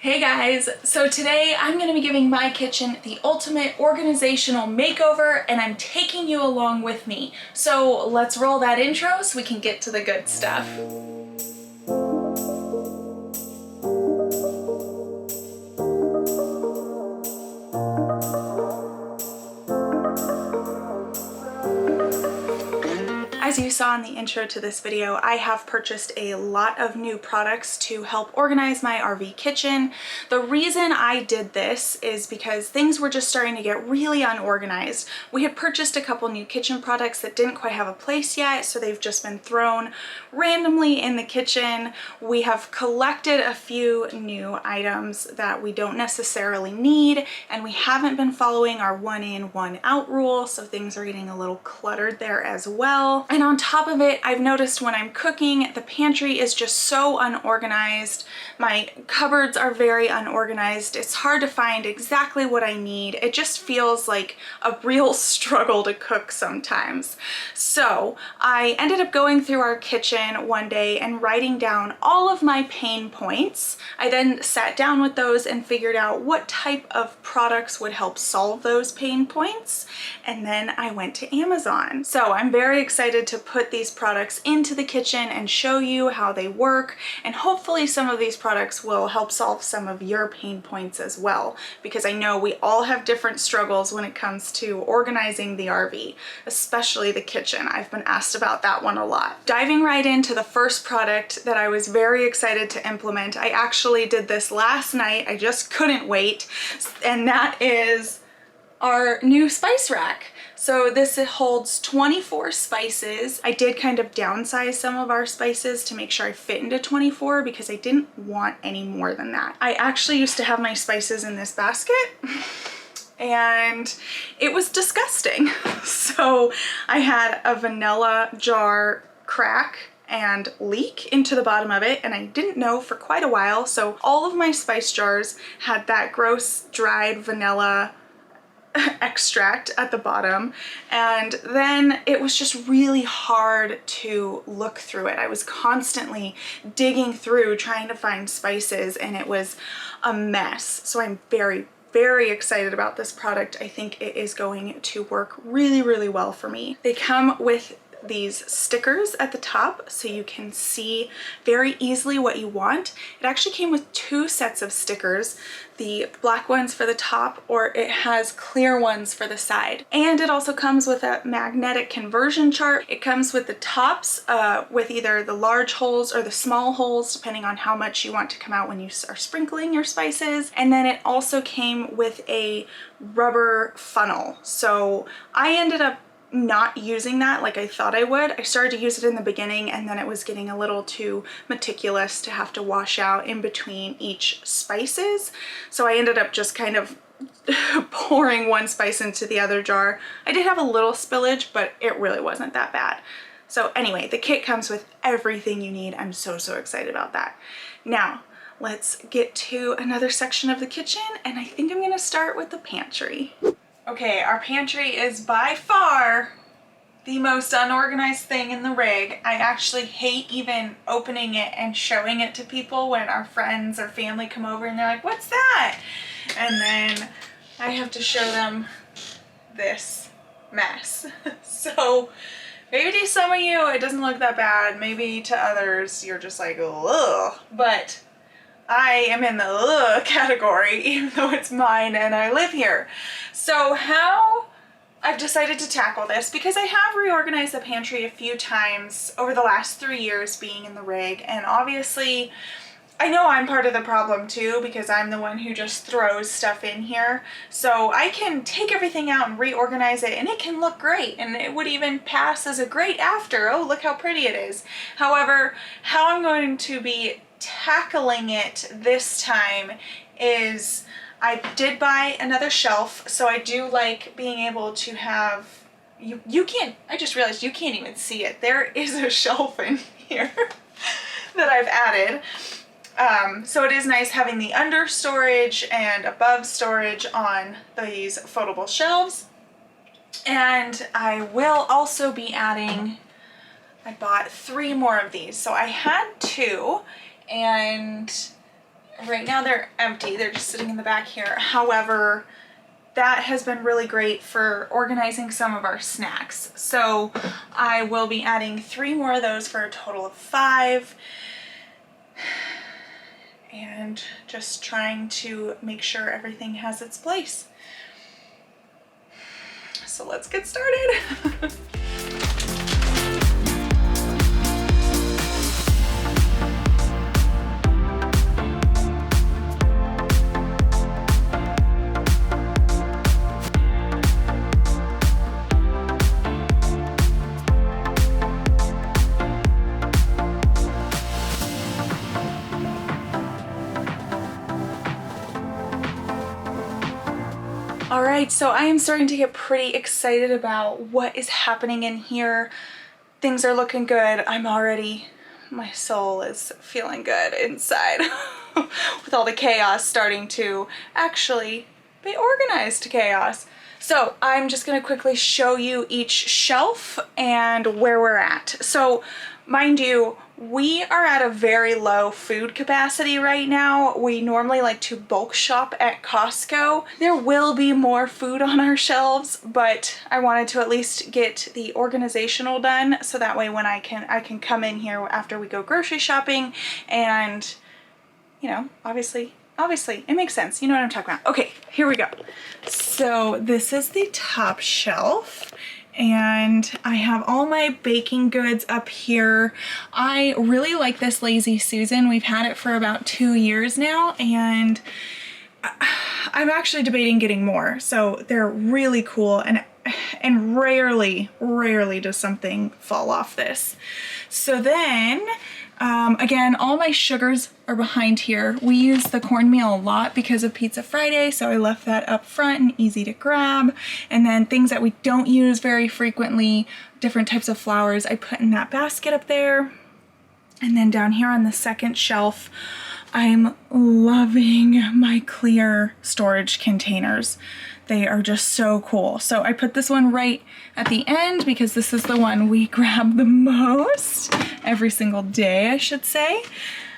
Hey guys, so today I'm going to be giving my kitchen the ultimate organizational makeover and I'm taking you along with me. So let's roll that intro so we can get to the good stuff. As you saw in the intro to this video, I have purchased a lot of new products to help organize my RV kitchen. The reason I did this is because things were just starting to get really unorganized. We had purchased a couple new kitchen products that didn't quite have a place yet, so they've just been thrown randomly in the kitchen. We have collected a few new items that we don't necessarily need, and we haven't been following our one in, one out rule, so things are getting a little cluttered there as well. And on top of it, I've noticed when I'm cooking, the pantry is just so unorganized. My cupboards are very unorganized. It's hard to find exactly what I need. It just feels like a real struggle to cook sometimes. So I ended up going through our kitchen one day and writing down all of my pain points. I then sat down with those and figured out what type of products would help solve those pain points. And then I went to Amazon. So I'm very excited to put these products into the kitchen and show you how they work, and hopefully some of these products will help solve some of your pain points as well, because I know we all have different struggles when it comes to organizing the RV, especially the kitchen. I've been asked about that one a lot. Diving right into the first product that I was very excited to implement, I actually did this last night, I just couldn't wait, and that is our new spice rack. So this holds 24 spices. I did kind of downsize some of our spices to make sure I fit into 24 because I didn't want any more than that. I actually used to have my spices in this basket and it was disgusting. So I had a vanilla jar crack and leak into the bottom of it, and I didn't know for quite a while. So all of my spice jars had that gross dried vanilla extract at the bottom, and then it was just really hard to look through it. I was constantly digging through trying to find spices and it was a mess. So I'm very excited about this product. I think it is going to work really well for me. They come with these stickers at the top so you can see very easily what you want. It actually came with two sets of stickers, the black ones for the top, or it has clear ones for the side. And it also comes with a magnetic conversion chart. It comes with the tops with either the large holes or the small holes, depending on how much you want to come out when you are sprinkling your spices. And then it also came with a rubber funnel. So I ended up not using that like I thought I would. I started to use it in the beginning and then it was getting a little too meticulous to have to wash out in between each spices. So I ended up just kind of pouring one spice into the other jar. I did have a little spillage, but it really wasn't that bad. So anyway, the kit comes with everything you need. I'm so excited about that. Now, let's get to another section of the kitchen, and I think I'm gonna start with the pantry. Okay, our pantry is by far the most unorganized thing in the rig. I actually hate even opening it and showing it to people when our friends or family come over and they're like, "What's that?" And then I have to show them this mess. So maybe to some of you it doesn't look that bad. Maybe to others you're just like, ugh. But I am in the ugh category, even though it's mine and I live here. So how I've decided to tackle this, because I have reorganized the pantry a few times over the last 3 years being in the rig, and obviously I know I'm part of the problem too, because I'm the one who just throws stuff in here. So I can take everything out and reorganize it and it can look great, and it would even pass as a great after. Oh, look how pretty it is. However, how I'm going to be tackling it this time is I did buy another shelf, so I do like being able to have, you can't, I just realized you can't even see it. There is a shelf in here that I've added. So it is nice having the under storage and above storage on these foldable shelves. And I will also be adding, I bought 3 more of these. So I had 2, and Right now they're empty, they're just sitting in the back here. However, that has been really great for organizing some of our snacks. So I will be adding 3 more of those for a total of 5. And just trying to make sure everything has its place. So let's get started. Alright, so I am starting to get pretty excited about what is happening in here. Things are looking good. My soul is feeling good inside with all the chaos starting to actually be organized chaos. So I'm just going to quickly show you each shelf and where we're at. So mind you, we are at a very low food capacity right now. We normally like to bulk shop at Costco. There will be more food on our shelves, but I wanted to at least get the organizational done so that way when I can come in here after we go grocery shopping and, you know, obviously it makes sense. You know what I'm talking about. Okay, here we go. So this is the top shelf. And I have all my baking goods up here. I really like this Lazy Susan. We've had it for about 2 years now, and I'm actually debating getting more. So they're really cool, and rarely does something fall off this. So then, again, all my sugars are behind here. We use the cornmeal a lot because of Pizza Friday, so I left that up front and easy to grab. And then things that we don't use very frequently, different types of flours, I put in that basket up there. And then down here on the second shelf, I'm loving my clear storage containers. They are just so cool. So I put this one right at the end because this is the one we grab the most every single day, I should say,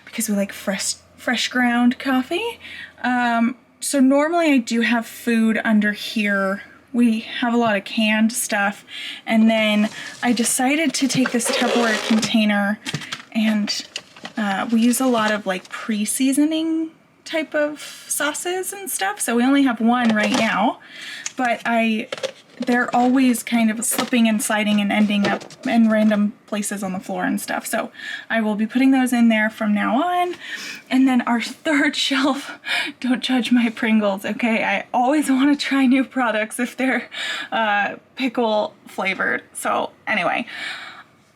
because we like fresh ground coffee. So normally I do have food under here. We have a lot of canned stuff. And then I decided to take this Tupperware container, and we use a lot of like pre-seasoning type of sauces and stuff. So we only have one right now, but they're always kind of slipping and sliding and ending up in random places on the floor and stuff. So I will be putting those in there from now on. And then our third shelf, don't judge my Pringles, okay? I always want to try new products if they're pickle flavored. So anyway,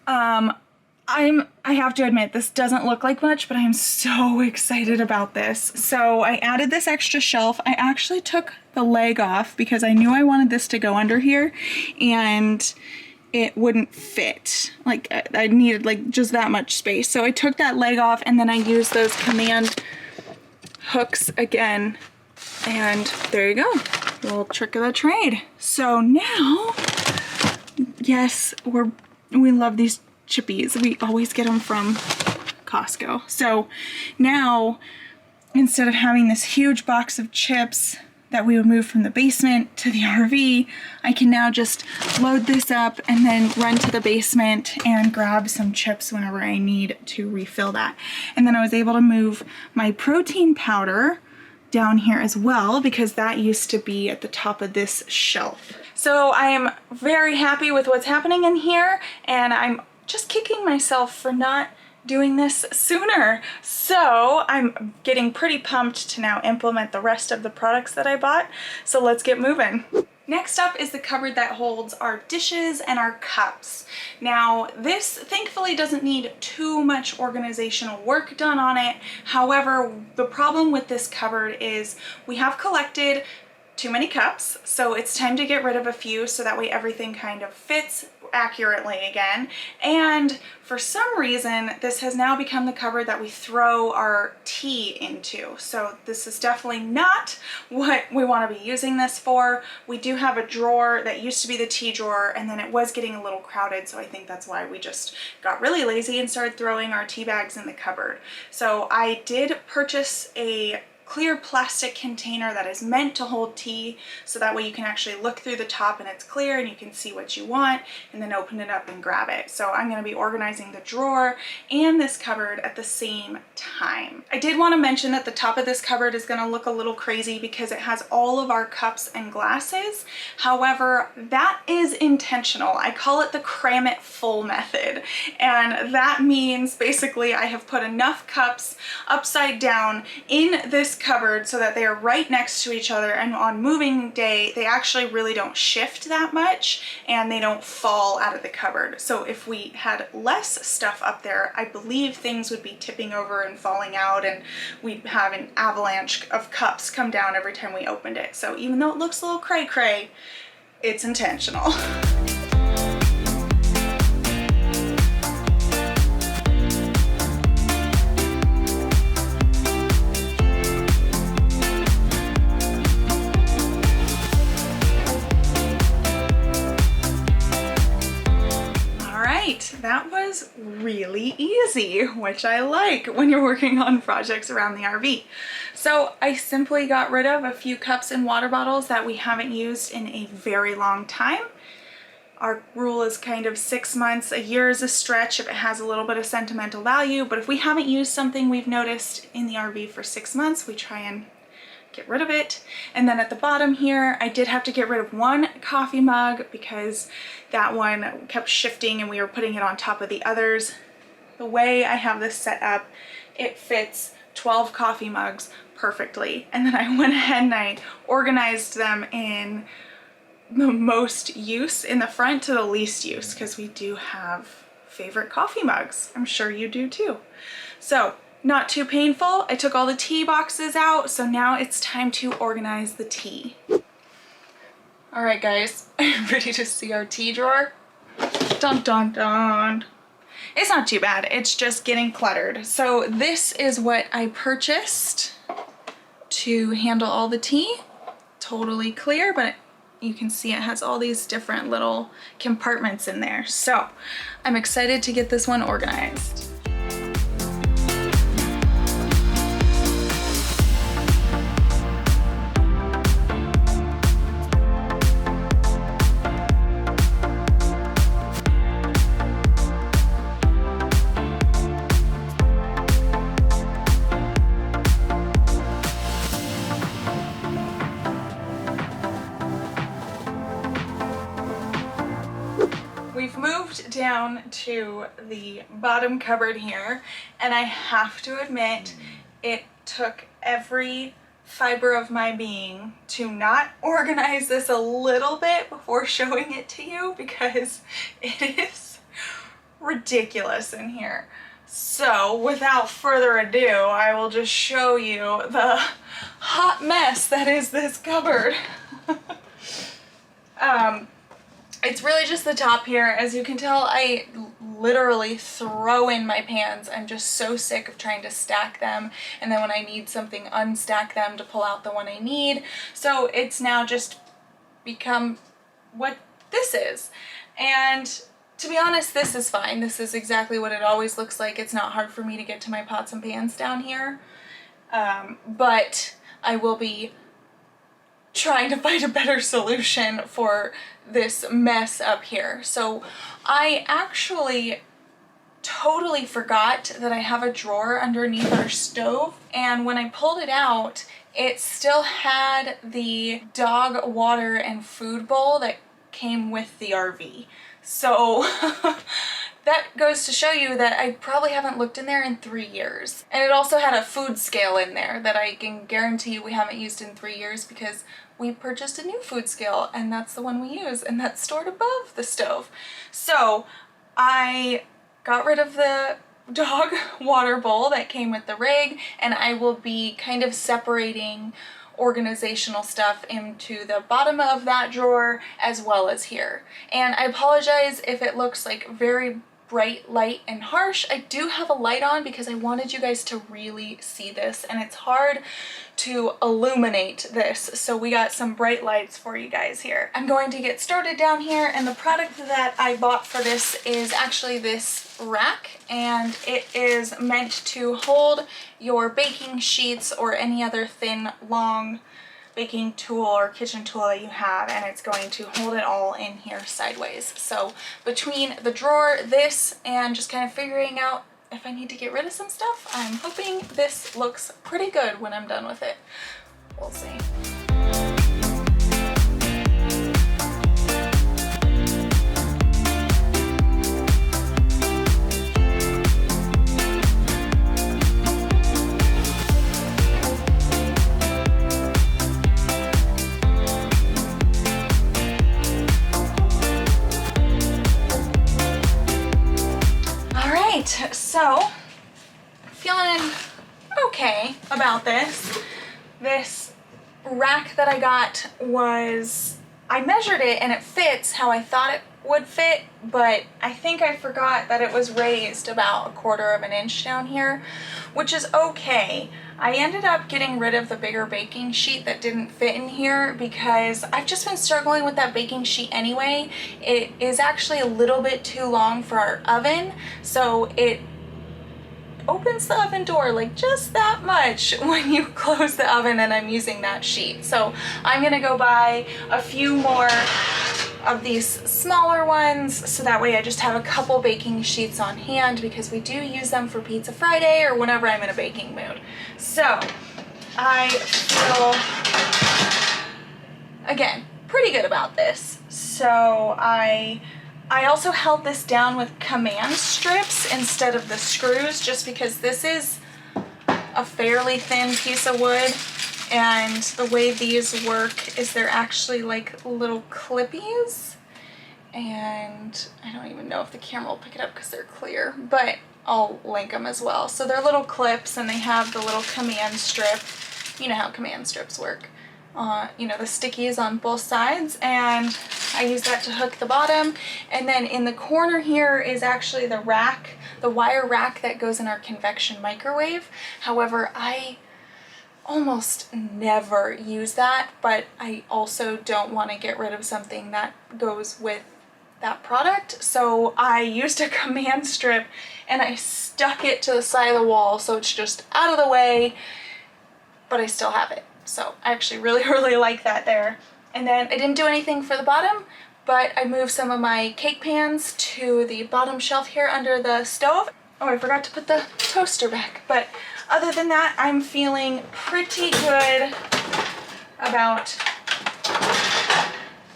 I have to admit, this doesn't look like much, but I'm so excited about this. So I added this extra shelf. I actually took the leg off because I knew I wanted this to go under here and it wouldn't fit. Like I needed like just that much space. So I took that leg off and then I used those command hooks again. And there you go, a little trick of the trade. So now, yes, we love these chippies. We always get them from Costco. So now, instead of having this huge box of chips that we would move from the basement to the RV, I can now just load this up and then run to the basement and grab some chips whenever I need to refill that. And then I was able to move my protein powder down here as well because that used to be at the top of this shelf. So I am very happy with what's happening in here, and I'm just kicking myself for not doing this sooner. So I'm getting pretty pumped to now implement the rest of the products that I bought. So let's get moving. Next up is the cupboard that holds our dishes and our cups. Now this thankfully doesn't need too much organizational work done on it. However, the problem with this cupboard is we have collected too many cups, so it's time to get rid of a few so that way everything kind of fits accurately again. And for some reason, this has now become the cupboard that we throw our tea into. So this is definitely not what we want to be using this for. We do have a drawer that used to be the tea drawer, and then it was getting a little crowded, so I think that's why we just got really lazy and started throwing our tea bags in the cupboard. So I did purchase a clear plastic container that is meant to hold tea, so that way you can actually look through the top and it's clear and you can see what you want and then open it up and grab it. So I'm going to be organizing the drawer and this cupboard at the same time. I did want to mention that the top of this cupboard is going to look a little crazy because it has all of our cups and glasses. However, that is intentional. I call it the cram it full method, and that means basically I have put enough cups upside down in this cupboard so that they are right next to each other, and on moving day they actually really don't shift that much and they don't fall out of the cupboard. So if we had less stuff up there, I believe things would be tipping over and falling out, and we'd have an avalanche of cups come down every time we opened it. So even though it looks a little cray-cray, it's intentional. That was really easy, which I like when you're working on projects around the RV. So I simply got rid of a few cups and water bottles that we haven't used in a very long time. Our rule is kind of 6 months. A year is a stretch if it has a little bit of sentimental value, but if we haven't used something we've noticed in the RV for 6 months, we try and get rid of it. And then at the bottom here, I did have to get rid of one coffee mug because that one kept shifting and we were putting it on top of the others. The way I have this set up, it fits 12 coffee mugs perfectly. And then I went ahead and I organized them in the most use in the front to the least use, because we do have favorite coffee mugs. I'm sure you do too. So not too painful. I took all the tea boxes out, so now it's time to organize the tea. All right, guys, are you ready to see our tea drawer? Dun dun dun. It's not too bad. It's just getting cluttered. So this is what I purchased to handle all the tea. Totally clear, but you can see it has all these different little compartments in there. So I'm excited to get this one organized. We've moved down to the bottom cupboard here, and I have to admit, it took every fiber of my being to not organize this a little bit before showing it to you, because it is ridiculous in here. So without further ado, I will just show you the hot mess that is this cupboard. It's really just the top here. As you can tell, I literally throw in my pans. I'm just so sick of trying to stack them, and then when I need something, unstack them to pull out the one I need. So it's now just become what this is. And to be honest, this is fine. This is exactly what it always looks like. It's not hard for me to get to my pots and pans down here. But I will be trying to find a better solution for this mess up here. So I actually totally forgot that I have a drawer underneath our stove, and when I pulled it out, it still had the dog water and food bowl that came with the RV. So that goes to show you that I probably haven't looked in there in 3 years. And it also had a food scale in there that I can guarantee you we haven't used in 3 years, because we purchased a new food scale, and that's the one we use, and that's stored above the stove. So I got rid of the dog water bowl that came with the rig, and I will be kind of separating organizational stuff into the bottom of that drawer as well as here. And I apologize if it looks like very bright light and harsh. I do have a light on because I wanted you guys to really see this, and it's hard to illuminate this, so we got some bright lights for you guys here. I'm going to get started down here, and the product that I bought for this is actually this rack, and it is meant to hold your baking sheets or any other thin, long baking tool or kitchen tool that you have, and it's going to hold it all in here sideways. So between the drawer, this, and just kind of figuring out if I need to get rid of some stuff, I'm hoping this looks pretty good when I'm done with it. We'll see. So, feeling okay about this. This rack that I got I measured it and it fits how I thought it would fit, but I think I forgot that it was raised about 1/4 of an inch down here, which is okay. I ended up getting rid of the bigger baking sheet that didn't fit in here because I've just been struggling with that baking sheet anyway. It is actually a little bit too long for our oven, so it opens the oven door like just that much when you close the oven, and I'm using that sheet. So I'm gonna go buy a few more of these smaller ones so that way I just have a couple baking sheets on hand, because we do use them for Pizza Friday or whenever I'm in a baking mood. So I feel, again, pretty good about this. So I also held this down with command strips instead of the screws, just because this is a fairly thin piece of wood, and the way these work is they're actually like little clippies, and I don't even know if the camera will pick it up because they're clear, but I'll link them as well. So they're little clips, and they have the little command strip. You know how command strips work. You know, the stickies on both sides, and I use that to hook the bottom. And then in the corner here is actually the rack, the wire rack that goes in our convection microwave. However, I almost never use that, but I also don't want to get rid of something that goes with that product. So I used a command strip and I stuck it to the side of the wall so it's just out of the way, but I still have it. So I actually really like that there. And then I didn't do anything for the bottom, but I moved some of my cake pans to the bottom shelf here under the stove. Oh, I forgot to put the toaster back. But other than that, I'm feeling pretty good about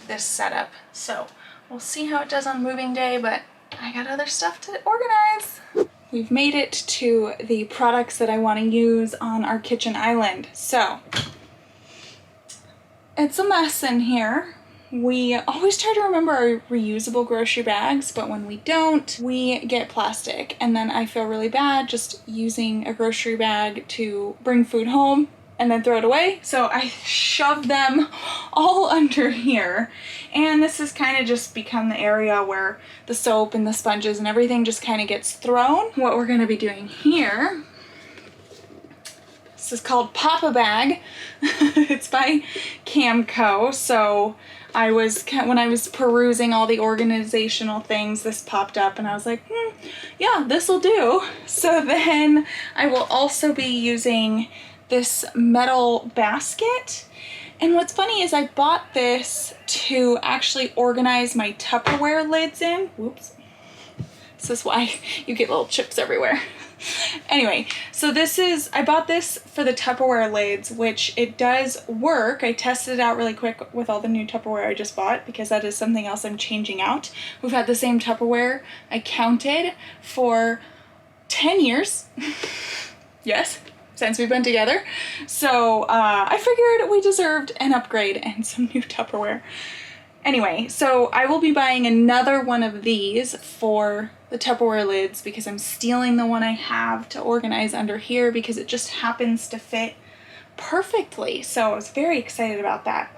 this setup. So we'll see how it does on moving day, but I got other stuff to organize. We've made it to the products that I want to use on our kitchen island. So it's a mess in here. We always try to remember our reusable grocery bags, but when we don't, we get plastic. And then I feel really bad just using a grocery bag to bring food home and then throw it away. So I shoved them all under here. And this has kind of just become the area where the soap and the sponges and everything just kind of gets thrown. What we're gonna be doing here, this is called Papa Bag. It's by Camco. So when I was perusing all the organizational things, this popped up and I was like, yeah, this'll do. So then I will also be using this metal basket. And what's funny is I bought this to actually organize my Tupperware lids in. Whoops. This is why you get little chips everywhere. Anyway, so I bought this for the Tupperware lids, which it does work. I tested it out really quick with all the new Tupperware I just bought, because that is something else I'm changing out. We've had the same Tupperware, I counted, for 10 years. Yes, since we've been together. So I figured we deserved an upgrade and some new Tupperware. Anyway, so I will be buying another one of these for the Tupperware lids, because I'm stealing the one I have to organize under here because it just happens to fit perfectly. So I was very excited about that.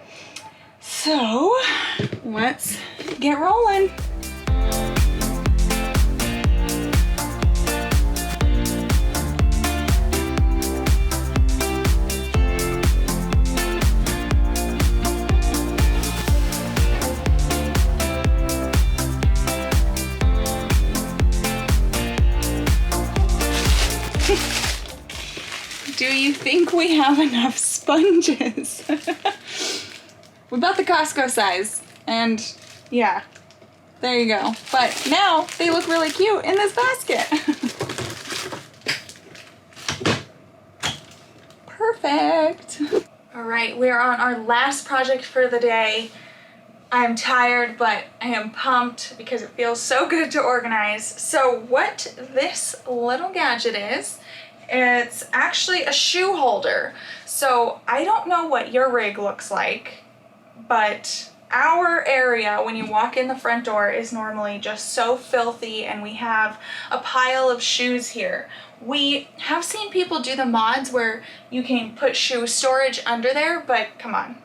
So let's get rolling. Do you think we have enough sponges? We bought the Costco size, and yeah, there you go. But now they look really cute in this basket. Perfect. All right, we're on our last project for the day. I'm tired, but I am pumped because it feels so good to organize. So what this little gadget is, it's actually a shoe holder. So I don't know what your rig looks like, but our area when you walk in the front door is normally just so filthy, and we have a pile of shoes here. We have seen people do the mods where you can put shoe storage under there, but come on.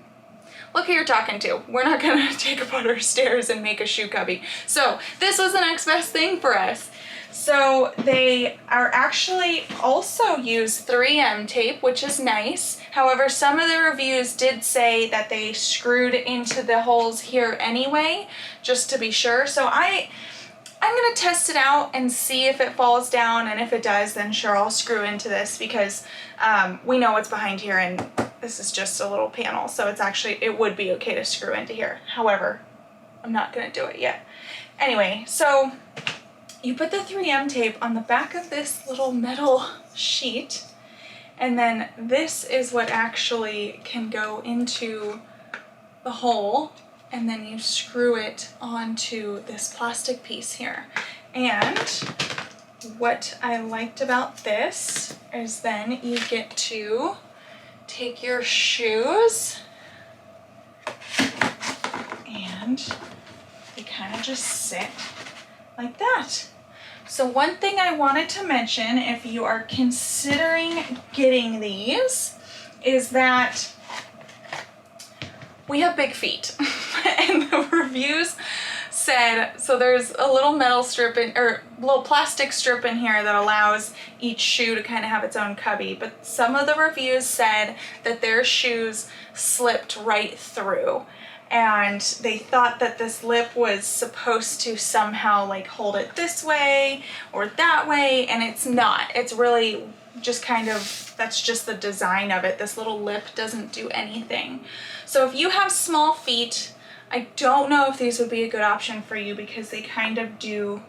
Look who you're talking to. We're not gonna take apart our stairs and make a shoe cubby. So this was the next best thing for us. So they are actually also use 3M tape, which is nice. However, some of the reviews did say that they screwed into the holes here anyway, just to be sure. So I'm gonna test it out and see if it falls down, and if it does, then sure, I'll screw into this, because we know what's behind here, and this is just a little panel, so it would be okay to screw into here. However, I'm not gonna do it yet. Anyway, so you put the 3M tape on the back of this little metal sheet, and then this is what actually can go into the hole, and then you screw it onto this plastic piece here. And what I liked about this is then you get to take your shoes and they kind of just sit like that. So one thing I wanted to mention, if you are considering getting these, is that we have big feet. And the reviews said, so there's a little metal strip or little plastic strip in here that allows each shoe to kind of have its own cubby, but some of the reviews said that their shoes slipped right through, and they thought that this lip was supposed to somehow like hold it this way or that way, and it's not. It's really just kind of, that's just the design of it. This little lip doesn't do anything. So if you have small feet, I don't know if these would be a good option for you, because they kind of do,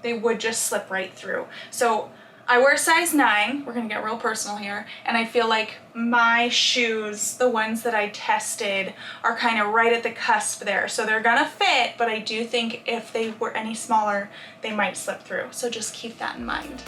they would just slip right through. So I wear size 9, we're gonna get real personal here, and I feel like my shoes, the ones that I tested, are kind of right at the cusp there. So they're gonna fit, but I do think if they were any smaller, they might slip through. So just keep that in mind.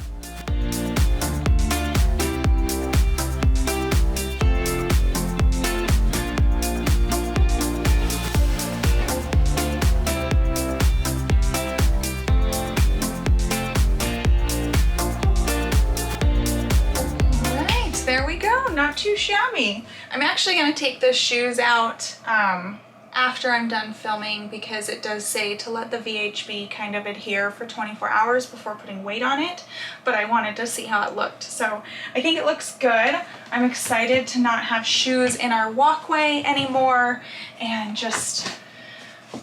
There we go, not too shabby. I'm actually gonna take the shoes out after I'm done filming, because it does say to let the VHB kind of adhere for 24 hours before putting weight on it, but I wanted to see how it looked. So I think it looks good. I'm excited to not have shoes in our walkway anymore and just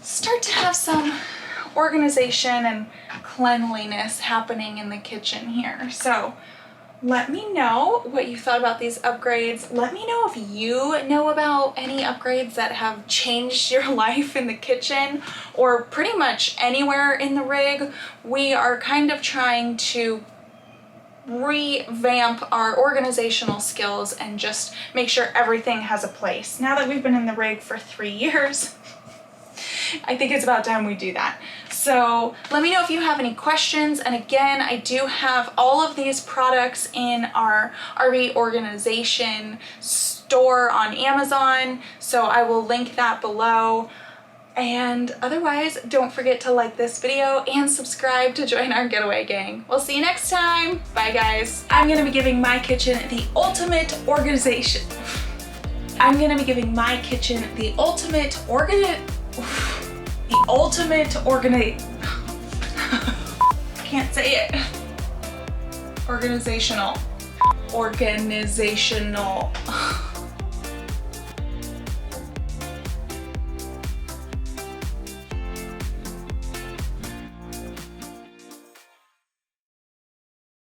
start to have some organization and cleanliness happening in the kitchen here. So let me know what you thought about these upgrades. Let me know if you know about any upgrades that have changed your life in the kitchen, or pretty much anywhere in the rig. We are kind of trying to revamp our organizational skills and just make sure everything has a place. Now that we've been in the rig for 3 years, I think it's about time we do that. So let me know if you have any questions. And again, I do have all of these products in our RV organization store on Amazon, so I will link that below. And otherwise, don't forget to like this video and subscribe to join our Getaway gang. We'll see you next time. Bye guys. I'm gonna be giving my kitchen the ultimate organization. I'm gonna be giving my kitchen the ultimate can't say it. Organizational.